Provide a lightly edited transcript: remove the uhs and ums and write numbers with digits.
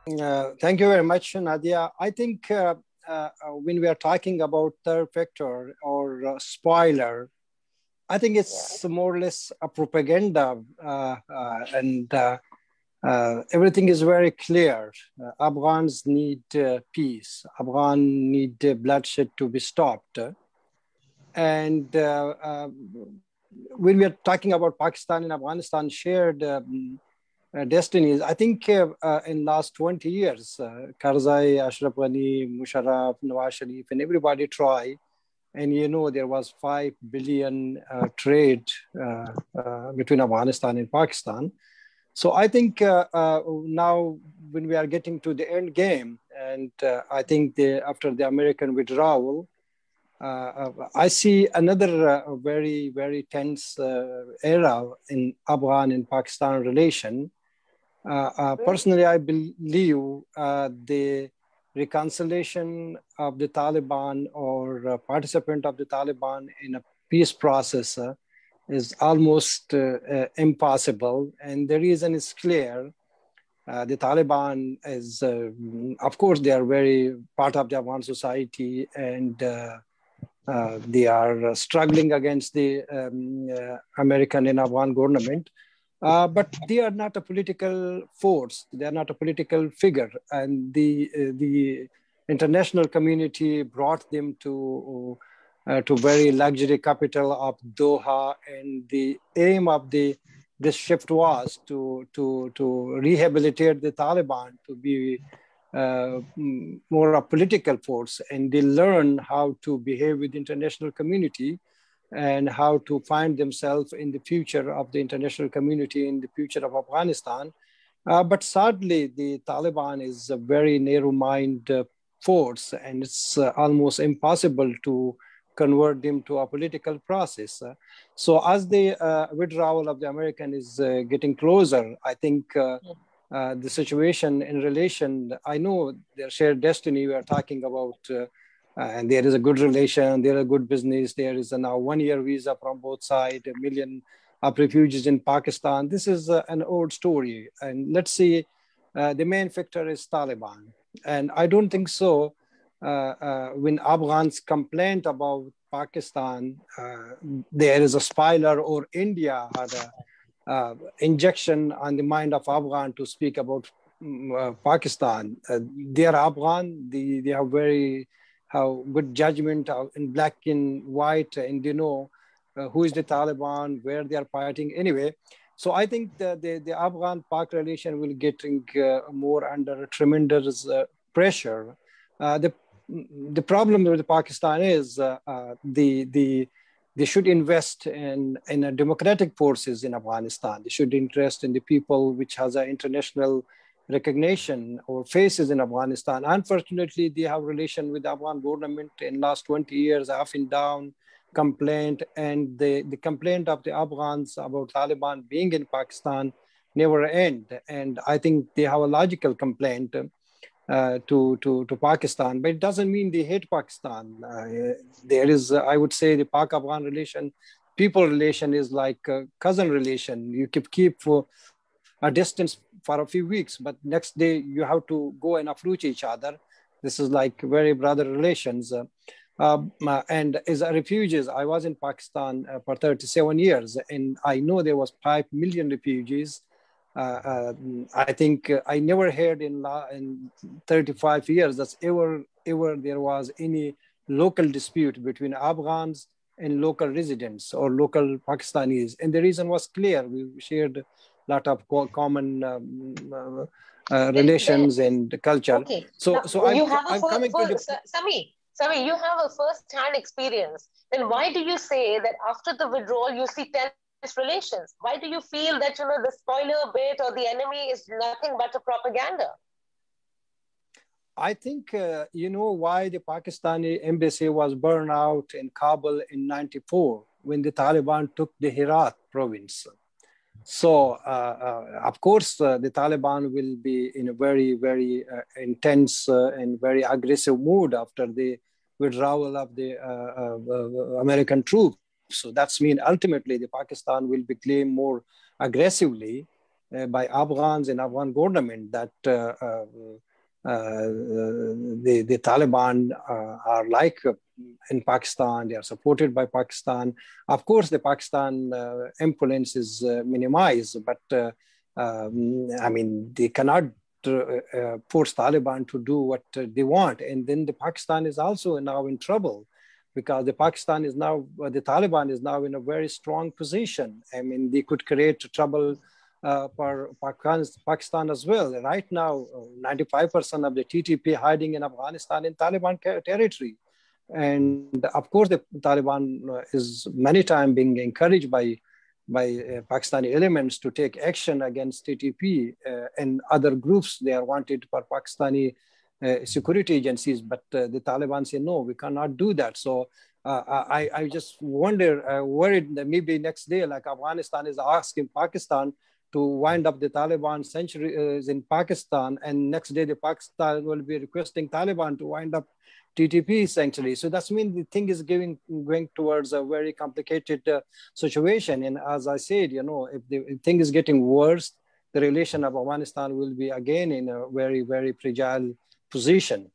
Thank you very much, Nadia. I think when we are talking about third factor or spoiler, I think it's more or less a propaganda, and everything is very clear. Afghans need peace. Afghans need bloodshed to be stopped. And when we are talking about Pakistan and Afghanistan shared destinies, I think in last 20 years, Karzai, Ashraf Ghani, Musharraf, Nawaz Sharif, and everybody try. And there was 5 billion trade between Afghanistan and Pakistan. So I think now when we are getting to the end game, and I think after the American withdrawal, I see another very, very tense era in Afghan and Pakistan relation. Personally, I believe the reconciliation of the Taliban or participant of the Taliban in a peace process is almost impossible. And the reason is clear. The Taliban is, of course, they are very part of the Afghan society, and they are struggling against the American and Afghan government. But they are not a political force. They are not a political figure. And the international community brought them to very luxury capital of Doha. And the aim of this shift was to rehabilitate the Taliban to be more a political force. And they learn how to behave with the international community and how to find themselves in the future of the international community, in the future of Afghanistan. But sadly, the Taliban is a very narrow-minded force, and it's almost impossible to convert them to a political process. So as the withdrawal of the American is getting closer, I think the situation in relation, I know their shared destiny we are talking about, and there is a good relation, there is a good business, there is a now 1-year visa from both sides, 1 million of refugees in Pakistan. This is an old story. And let's see, the main factor is Taliban. And I don't think so. When Afghans complained about Pakistan, there is a spoiler, or India had a injection on the mind of Afghan to speak about Pakistan. They are Afghan, they have very good judgment in black and white, and they know who is the Taliban, where they are fighting anyway. So I think the Afghan-Pak relation will getting more under tremendous pressure. The problem with Pakistan is they should invest in democratic forces in Afghanistan. They should invest in the people which has an international recognition or faces in Afghanistan. Unfortunately, they have relation with the Afghan government in last 20 years, up and down, complaint, and the complaint of the Afghans about Taliban being in Pakistan never end. And I think they have a logical complaint to Pakistan, but it doesn't mean they hate Pakistan. There is, I would say, the Pak-Afghan relation, people relation is like a cousin relation. You keep for a distance for a few weeks, but next day you have to go and approach each other. This is like very brother relations. And as refugees, I was in Pakistan for 37 years, and I know there was 5 million refugees. I think I never heard in 35 years that ever there was any local dispute between Afghans and local residents or local Pakistanis. And the reason was clear. We shared a lot of common relations and culture. Okay. So I'm coming to Sami, you have a first-hand experience. Then why do you say that after the withdrawal you see tense relations? Why do you feel that the spoiler bit or the enemy is nothing but a propaganda? I think why the Pakistani embassy was burned out in Kabul in '94 when the Taliban took the Herat province. So, of course, the Taliban will be in a very, very intense and very aggressive mood after the withdrawal of the American troops. So that's mean ultimately the Pakistan will be claimed more aggressively. by Afghans and Afghan government that the Taliban are like in Pakistan, they are supported by Pakistan. Of course, the Pakistan influence is minimized, but I mean, they cannot force Taliban to do what they want. And then the Pakistan is also now in trouble because the Taliban is now in a very strong position. I mean, they could create trouble for Pakistan as well. Right now, 95% of the TTP hiding in Afghanistan in Taliban territory. And of course, the Taliban is many times being encouraged by Pakistani elements to take action against TTP and other groups. They are wanted for Pakistani security agencies, but the Taliban say, no, we cannot do that. So I just wonder, worried that maybe next day, like Afghanistan is asking Pakistan to wind up the Taliban sanctuaries in Pakistan, and next day the Pakistan will be requesting Taliban to wind up TTP sanctuary. So that's mean the thing is going towards a very complicated situation. And as I said, you know, if the thing is getting worse, the relation of Afghanistan will be again in a very, very fragile position.